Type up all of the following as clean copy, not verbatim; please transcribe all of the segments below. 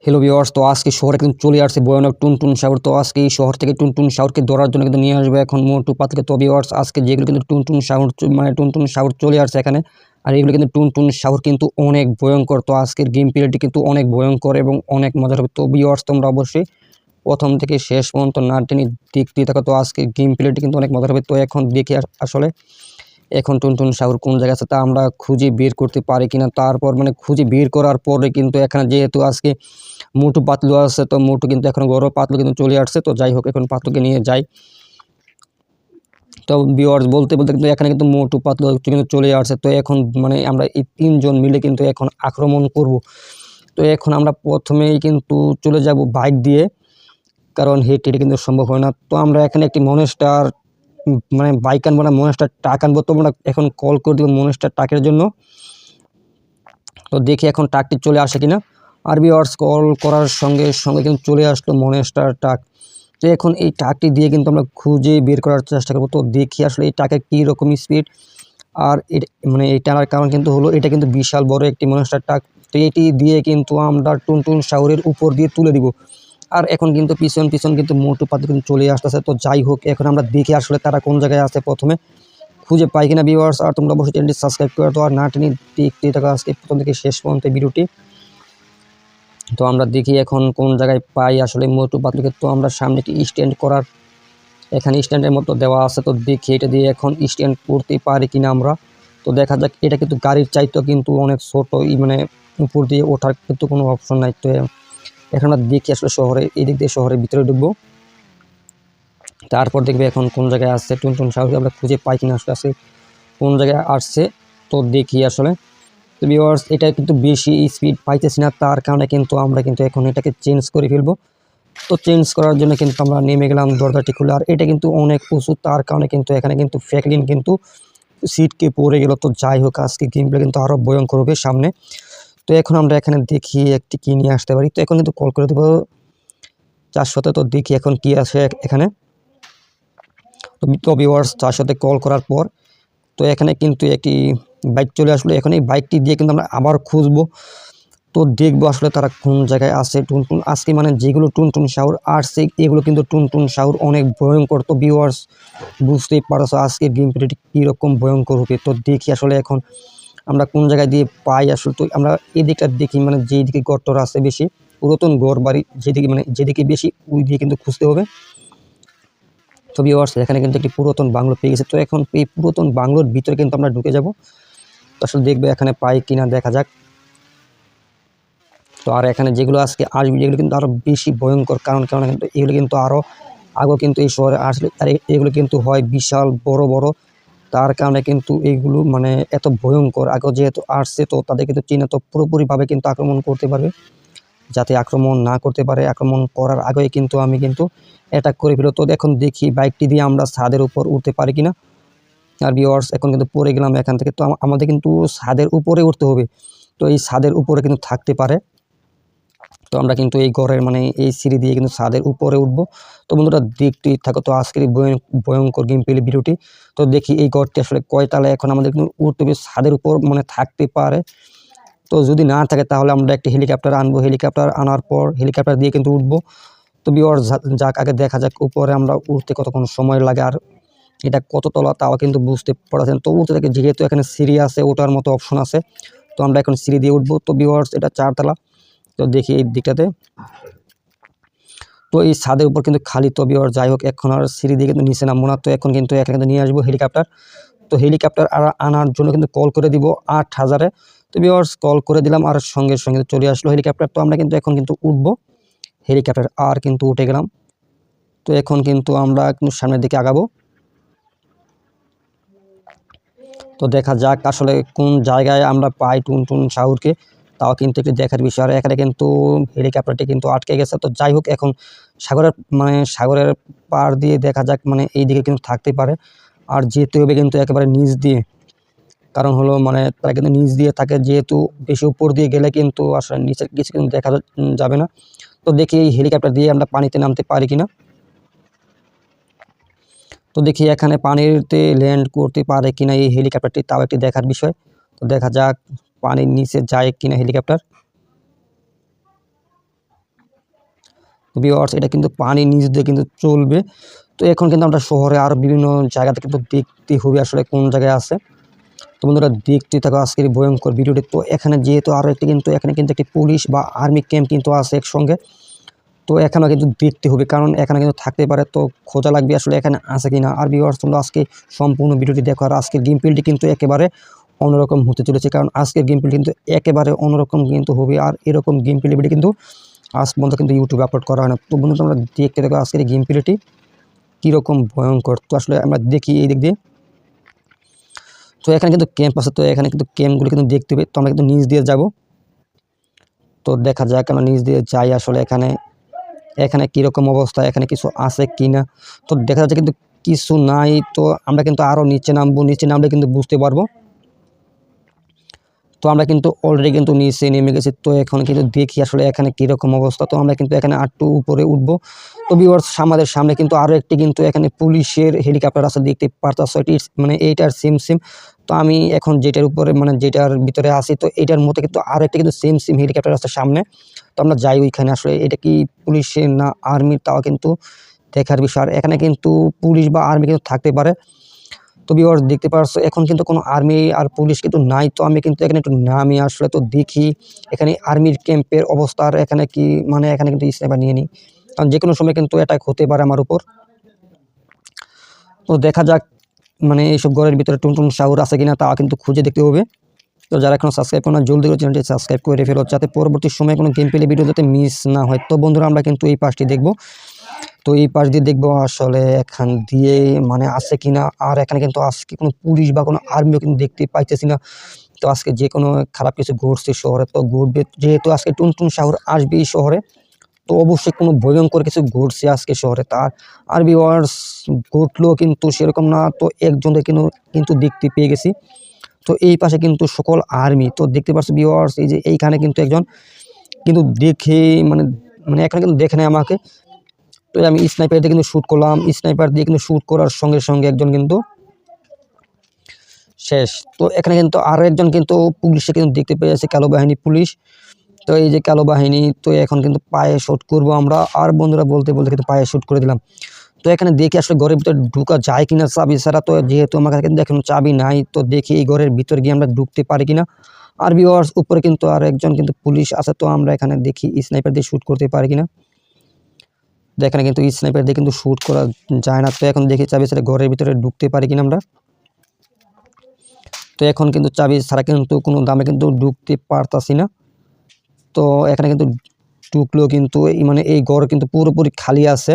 Hello viewers, তো আজকে শহরে কিন্তু চলে আসছে ভয়ানক টুনটুন সাগর। তো আজকে এই শহর থেকে টুনটুন সাগরকে ধরার জন্য কিন্তু নিয়ে আসবে এখন মোটু পাতলুকে। তো ভিউয়ার্স, আজকে যেগুলো কিন্তু টুনটুন সাগর মানে টুনটুন সাগর চলে আসছে এখানে, আর এগুলো কিন্তু টুনটুন সাগর কিন্তু অনেক ভয়ঙ্কর। তো আজকের গেম প্লেটি কিন্তু অনেক ভয়ঙ্কর এবং অনেক মজার হবে। তো ভিউয়ার্স, তোমরা অবশ্যই প্রথম থেকে শেষ পর্যন্ত না টেনে দেখতে থাকো। তো আজকে গেম প্লেটি কিন্তু অনেক মজার হবে। তো এখন দেখি আসলে এখন টুনটুন সাগর কোন জায়গায় আছে তা আমরা খুঁজে বের করতে পারি কিনা। তারপর মানে খুঁজে বের করার পরে কিন্তু এখানে যেহেতু আজকে মোটু পাতলু আছে, তো মোটু কিন্তু এখন গৌরব পাতলু কিন্তু চলে আসছে। তো যাই হোক, এখন পাতলুকে নিয়ে যাই। তো ভিউয়ার্স, বলতে বলতে কিন্তু এখানে কিন্তু মোটু পাতলু কিন্তু চলে আসছে। তো এখন মানে আমরা এই তিনজন মিলে কিন্তু এখন আক্রমণ করব। তো এখন আমরা প্রথমেই কিন্তু চলে যাব বাইক দিয়ে, কারণ হেঁটে হেঁটে কিন্তু সম্ভব হয় না। তো আমরা এখানে একটি মনস্টার মানে বাইক আনবো না, মনস্টার ট্রাক আনবো। তো আমরা এখন কল করে দেবো মনস্টার ট্রাকের জন্য। তো দেখি এখন ট্রাকটি চলে আসে কিনা। আর ভিউয়ার্স, কল করার সঙ্গে সঙ্গে কিন্তু চলে আসলো মনস্টার ট্রাক। তো এখন এই ট্রাকটি দিয়ে কিন্তু আমরা খুঁজে বের করার চেষ্টা করবো। তো দেখি আসলে এই ট্রাকের কী রকম স্পিড। আর মানে এই টানার কারণ কিন্তু হলো এটা কিন্তু বিশাল বড় একটি মনস্টার ট্রাক। তো এটি দিয়ে কিন্তু আমরা টুনটুন সাগরের উপর দিয়ে তুলে দিব। আর এখন কিন্তু পিছন পিছন কিন্তু মোটু পাতলু কিন্তু চলে আসতেছে। তো যাই হোক, এখন আমরা দেখি আসলে তারা কোন জায়গায় আছে, প্রথমে খুঁজে পাই কিনা ভিউয়ার্স। আর তোমরা অবশ্যই চ্যানেলটি সাবস্ক্রাইব করে তো আর না টেনে দেখতে থাকো আজকে প্রথম থেকে শেষ পর্যন্ত ভিডিওটি। তো আমরা দেখি এখন কোন জায়গায় পাই আসলে মোটু পাতলুকে। তো আমরা সামনে একটি স্ট্যান্ড করার এখানে স্ট্যান্ডের মতো দেওয়া আছে। তো দেখি এটা দিয়ে এখন স্ট্যান্ড করতে পারি কিনা আমরা। তো দেখা যাক, এটা কিন্তু গাড়ির চাইতেও কিন্তু অনেক ছোট, মানে উপর দিয়ে ওঠার কিন্তু কোনো অপশন নাই। তো এখন আমরা দেখি আসলে শহরে এই দিক দিয়ে শহরের ভিতরে ঢুকবো। তারপর দেখবে এখন কোন জায়গায় আসছে টুনটুন সাগরকে আমরা খুঁজে পাই কিনা আসলে আসে কোন জায়গায় আসছে। তো দেখি আসলে। তো ভিউয়ার্স, এটা কিন্তু বেশি স্পিড পাইতেছি না, তার কারণে কিন্তু আমরা কিন্তু এখন এটাকে চেঞ্জ করে ফেলবো। তো চেঞ্জ করার জন্য কিন্তু আমরা নেমে গেলাম দরজাটি খুলে। আর এটা কিন্তু অনেক উঁচু, তার কারণে কিন্তু এখানে কিন্তু ফ্র্যাঙ্কলিন কিন্তু সিটকে পড়ে গেল। তো যাই হোক, আজকে গেম প্লে কিন্তু আরও ভয়ঙ্কর হবে সামনে। তো এখন আমরা এখানে দেখি একটি কী নিয়ে আসতে পারি। তো এখন কিন্তু কল করে দেবো 400-তে। তো দেখি এখন কি আসে এখানে। তো ভিউয়ার্স, 400-তে কল করার পর তো এখানে কিন্তু একটি বাইক চলে আসলো। এখন এই বাইকটি দিয়ে কিন্তু আমরা আবার খুঁজবো। তো দেখবো আসলে তারা কোন জায়গায় আছে। টুনটুন আজকে মানে যেগুলো টুনটুন সাগর আসছে এগুলো কিন্তু টুনটুন সাগর অনেক ভয়ঙ্কর। তো ভিউয়ার্স, বুঝতেই পারছো আজকের গেম প্লেটি কীরকম ভয়ঙ্কর হবে। তো দেখি আসলে এখন আমরা কোন জায়গায় দিয়ে পাই আসলে। তো আমরা এদিকটা দেখি, মানে যেদিকে গর্তটা আছে বেশি পুরাতন ঘর বাড়ি, যেদিকে মানে যেদিকে বেশি ওই দিয়ে কিন্তু খুঁজতে হবে। তো ভিউয়ার্স, এখানে কিন্তু একটি পুরাতন বাংলো পেয়ে গেছে। তো এখন এই পুরাতন বাংলোর ভিতরে কিন্তু আমরা ঢুকে যাব। তো আসলে দেখবে এখানে পাই কিনা, দেখা যাক। তো আর এখানে যেগুলো আজকে আসবে এগুলো কিন্তু আরও বেশি ভয়ঙ্কর, কারণ কিন্তু এগুলো কিন্তু আরও আগে কিন্তু এই শহরে আসলে, আর এগুলো কিন্তু হয় বিশাল বড় বড়, তার কারণে কিন্তু এইগুলো মানে এত ভয়ঙ্কর। আগে যেহেতু আসছে তো তাদের কিন্তু চীনে তো পুরোপুরিভাবে কিন্তু আক্রমণ করতে পারবে, যাতে আক্রমণ না করতে পারে। আক্রমণ করার আগেই কিন্তু আমি কিন্তু অ্যাটাক করে ফেলো। তো এখন দেখি বাইকটি দিয়ে আমরা ছাদের উপর উঠতে পারি কিনা। আর ভিউয়ার্স, এখন কিন্তু পড়ে গেলাম এখান থেকে। তো আমাদের কিন্তু ছাদের উপরে উঠতে হবে। তো এই ছাদের উপরে কিন্তু থাকতে পারে। তো আমরা কিন্তু এই ঘরের মানে এই সিঁড়ি দিয়ে কিন্তু ছাদের উপরে উঠবো। তো বন্ধুরা, দেখতেই থাকো। তো আজকের এই ভয়ঙ্কর গেম প্লে ভিডিওটি। তো দেখি এই ঘরটি আসলে কয়তলায় এখন আমাদের কিন্তু উঠতে হবে, ছাদের উপর মানে থাকতে পারে। তো যদি না থাকে তাহলে আমরা একটি হেলিকপ্টার আনবো। হেলিকপ্টার আনার পর হেলিকপ্টার দিয়ে কিন্তু উঠবো। তো ভিউয়ার্স, যাক আগে দেখা যাক উপরে আমরা উঠতে কতক্ষণ সময় লাগে আর এটা কত তলা তাও কিন্তু বুঝতে পারছেন। তো উঠতে থাকে, যেহেতু এখানে সিঁড়ি আছে, ওঠার মতো অপশন আছে। তো আমরা এখন সিঁড়ি দিয়ে উঠবো। তো ভিউয়ার্স, এটা 4 তলা। তো দেখি এই দিকটাতে। তো এই ছাদের উপর কিন্তু খালি। তো ভিউয়ার্স, যাই হোক, এখন আর সিঁড়ি দিয়ে কিন্তু নিচে নামবো না। তো এখন কিন্তু এখানে কিন্তু নিয়ে আসবো হেলিকপ্টার। তো হেলিকপ্টার আনার জন্য কিন্তু কল করে দিব 8000-এ। তো ভিউয়ার্স, কল করে দিলাম আর সঙ্গে সঙ্গে চলে আসলো হেলিকপ্টার। তো আমরা কিন্তু এখন কিন্তু উঠবো হেলিকপ্টার, আর কিন্তু উঠে গেলাম। তো এখন কিন্তু আমরা কিন্তু সামনের দিকে আগাবো। তো দেখা যাক আসলে কোন জায়গায় আমরা পাই টুনটুন সাগরকে, তাও কিন্তু একটু দেখার বিষয়। আর এখানে কিন্তু হেলিকপ্টারটি কিন্তু আটকে গেছে। তো যাই হোক, এখন সাগরের পার দিয়ে দেখা যাক, মানে এই দিকে কিন্তু থাকতে পারে। আর যেতে হবে কিন্তু একেবারে নিচ দিয়ে, কারণ হলো মানে তারা কিন্তু নিচ দিয়ে থাকে, যেহেতু বেশি উপর দিয়ে গেলে কিন্তু আসলে নিচের কিছু কিন্তু দেখা যাবে না। তো দেখি এই হেলিকপ্টার দিয়ে আমরা পানিতে নামতে পারি কিনা। তো দেখি এখানে পানিতে ল্যান্ড করতে পারে কিনা এই হেলিকপ্টারটি, তাও একটি দেখার বিষয়। তো দেখা যাক পানির নিচে যায় কিনা হেলিকপ্টার। তো ভিউয়ার্স এটা কিন্তু পানির নিচ দিয়ে কিন্তু চলবে। তো এখন কিন্তু আমরা শহরে আরও বিভিন্ন জায়গাতে কিন্তু দেখতে হবে আসলে কোন জায়গায় আছে। তো বন্ধুরা দেখতে থাকো আজকের এই ভয়ঙ্কর ভিডিওটি। তো এখানে যেহেতু আরও একটি কিন্তু এখানে কিন্তু একটি পুলিশ বা আর্মি ক্যাম্প কিন্তু আছে একসঙ্গে। তো এখানেও কিন্তু দেখতে হবে, কারণ এখানে কিন্তু থাকতে পারে, তো খোঁজা লাগবে আসলে এখানে আছে কিনা। আর ভিউয়ার্স তোমরা আজকে সম্পূর্ণ ভিডিওটি দেখো। আর আজকের গেম প্লেটি কিন্তু একেবারে অন্যরকম হতে চলেছে, কারণ আজকের গেম প্লে কিন্তু একেবারে অন্যরকম কিন্তু হবে। আর এরকম গেম প্লে ভিডিও কিন্তু আজ পর্যন্ত কিন্তু ইউটিউবে আপলোড করা হয় না। তো বন্ধু তোমরা দেখতে দেখো আজকের এই গেম প্লেটি কীরকম ভয়ঙ্কর। তো আসলে আমরা দেখি এই দিক দিয়ে। তো এখানে কিন্তু ক্যাম্প আছে, তো এখানে কিন্তু ক্যাম্পগুলো কিন্তু দেখতে হবে। তো আমরা কিন্তু নিচ দিয়ে যাব। তো দেখা যাক আমরা নিচ দিয়ে যাই আসলে এখানে কীরকম অবস্থা, এখানে কিছু আছে কি না। তো দেখা যাচ্ছে কিন্তু কিছু নাই। তো আমরা কিন্তু আরও নিচে নামবো, নিচে নামলে কিন্তু বুঝতে পারবো। তো আমরা কিন্তু অলরেডি কিন্তু নিচে নেমে গেছি। তো এখন কিন্তু দেখি আসলে এখানে কীরকম অবস্থা। তো আমরা কিন্তু এখানে আরেকটু উপরে উঠবো। তো ভিউয়ার্স আমাদের সামনে কিন্তু আরও একটি কিন্তু এখানে পুলিশের হেলিকপ্টার আছে, দেখতে পারতাছো। এটি মানে এইটার সেম। তো আমি এখন যেটার উপরে মানে যেটার ভিতরে আছি, তো এটার মধ্যে কিন্তু আরও একটি কিন্তু সেম হেলিকপ্টার আছে সামনে। তো আমরা যাই ওইখানে, আসলে এটা কি পুলিশের না আর্মির তাও কিন্তু দেখার বিষয়। আর এখানে কিন্তু পুলিশ বা আর্মি কিন্তু থাকতে পারে। তো ভিউয়ার্স দেখতে পারছো এখন কিন্তু কোনো আর্মি আর পুলিশ কিন্তু নাই। তো আমি কিন্তু এখানে একটু নামি আসলে, তো দেখি এখানে আর্মির ক্যাম্পের অবস্থা। আর এখানে কি মানে এখানে কিন্তু স্নাইপার নিয়ে নিই, কারণ যে কোনো সময় কিন্তু অ্যাটাক হতে পারে আমার উপর। তো দেখা যাক মানে এইসব ঘরের ভিতরে টুনটুন শাওর আছে কিনা তা কিন্তু খুঁজে দেখতে হবে। তো যারা এখনো সাবস্ক্রাইব করে না জলদি করে চ্যানেলটি সাবস্ক্রাইব করে ফেলো, যাতে পরবর্তী সময়ে কোনো গেম প্লে ভিডিও যাতে মিস না হয়। তো বন্ধুরা আমরা কিন্তু এই পাশটি দেখব। তো এই পাশ দিয়ে দেখবো আসলে এখান দিয়ে মানে আছে কিনা। আর এখানে কিন্তু আজকে কোনো পুলিশ বা কোনো আর্মিও কিন্তু দেখতে পাইতেছি না। তো আজকে যে কোনো খারাপ কিছু ঘটছে শহরে, তো ঘটবে যেহেতু আজকে টুনটুন শাওর আসবে এই শহরে। তো অবশ্যই কোনো ভয়ঙ্কর কিছু ঘটছে আজকে শহরে। তার আর ভিউয়ার্স ঘটলেও কিন্তু সেরকম না। তো একজনকে কিন্তু দেখতে পেয়ে গেছি। তো এই পাশে কিন্তু সকল আর্মি। তো দেখতে পাচ্ছি ভিউয়ার্স এই যে এইখানে কিন্তু একজন কিন্তু দেখে মানে মানে এখানে কিন্তু দেখে নেয় আমাকে। তো আমি স্নাইপার দিয়ে কিন্তু শ্যুট করলাম। স্নাইপার দিয়ে কিন্তু শ্যুট করার সঙ্গে সঙ্গে একজন কিন্তু শেষ। তো এখানে কিন্তু আরও একজন কিন্তু পুলিশে কিন্তু দেখতে পেয়ে যাচ্ছে, কালো বাহিনী পুলিশ। তো এই যে কালো বাহিনী, তো এখন কিন্তু পায়ে শ্যুট করব আমরা। আর বন্ধুরা বলতে বলতে কিন্তু পায়ে শ্যুট করে দিলাম। তো এখানে দেখি আসলে ঘরের ভিতরে ঢুকা যায় কিনা চাবি ছাড়া। তো যেহেতু আমার কাছে কিন্তু এখন চাবি নাই, তো দেখি এই ঘরের ভিতরে গিয়ে আমরা ঢুকতে পারি কিনা। আর ভিউয়ার্স উপরে কিন্তু আর একজন কিন্তু পুলিশ আছে। তো আমরা এখানে দেখি স্নাইপার দিয়ে শ্যুট করতে পারি কিনা। তো এখানে কিন্তু স্নাইপার দিয়ে কিন্তু শ্যুট করা যায় না। তো এখন দেখি চাবি ছাড়া ঘরের ভিতরে ঢুকতে পারি কিনা আমরা। তো এখন কিন্তু চাবি ছাড়া কিন্তু কোনো দামে কিন্তু ঢুকতে পারতাছি না। তো এখানে কিন্তু ঢুকলেও কিন্তু মানে এই ঘর কিন্তু পুরোপুরি খালি আছে।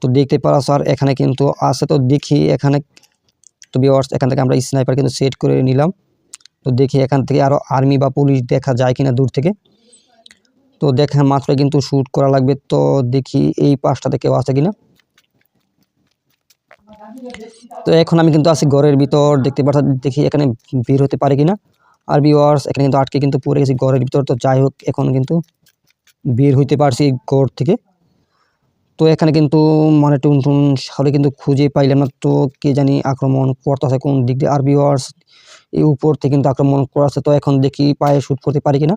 তো দেখতে পারছো আর এখানে কিন্তু আছে। তো দেখি এখানে তো ভিউয়ার্স এখান থেকে আমরা স্নাইপার কিন্তু সেট করে নিলাম। তো দেখি এখান থেকে আরও আর্মি বা পুলিশ দেখা যায় কিনা দূর থেকে। তো দেখা মাত্র কিন্তু শ্যুট করা লাগবে। তো দেখি এই পাশটাতে কেউ আছে কিনা। তো এখন আমি কিন্তু আছি ঘরের ভিতর, দেখতে পাচ্ছি। দেখি এখানে বের হতে পারে কিনা। আর ভিউয়ার্স এখানে কিন্তু আটকে কিন্তু পড়ে গেছি ঘরের ভিতর। তো যাই হোক এখন কিন্তু বের হইতে পারছি ঘর থেকে। তো এখানে কিন্তু মানে টুনটুন শাওরে কিন্তু খুঁজে পাইলাম না। তো কে জানি আক্রমণ করতেছে কোন দিক দিয়ে। আর ভিউয়ার্স এই উপর থেকে কিন্তু আক্রমণ করাছে। তো এখন দেখি পায়ে শ্যুট করতে পারি কিনা।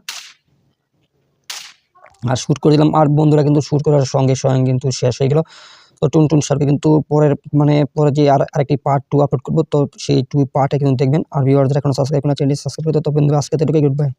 আর শ্যুট করে দিলাম। আর বন্ধুরা কিন্তু শ্যুট করার সঙ্গে সঙ্গে কিন্তু শেষ হয়ে গেল। তো টুনটুন শাওরকে কিন্তু পরে যে আরেকটি পার্ট 2 আপলোড করব। তো সেই 2 পার্টে কিন্তু দেখবেন। আর ভিউয়ার্স যারা এখনো সাবস্ক্রাইব করে না চ্যানেলটি সাবস্ক্রাইব করে দাও। তো বন্ধুরা আজকে এতটুকুই, গুড বাই।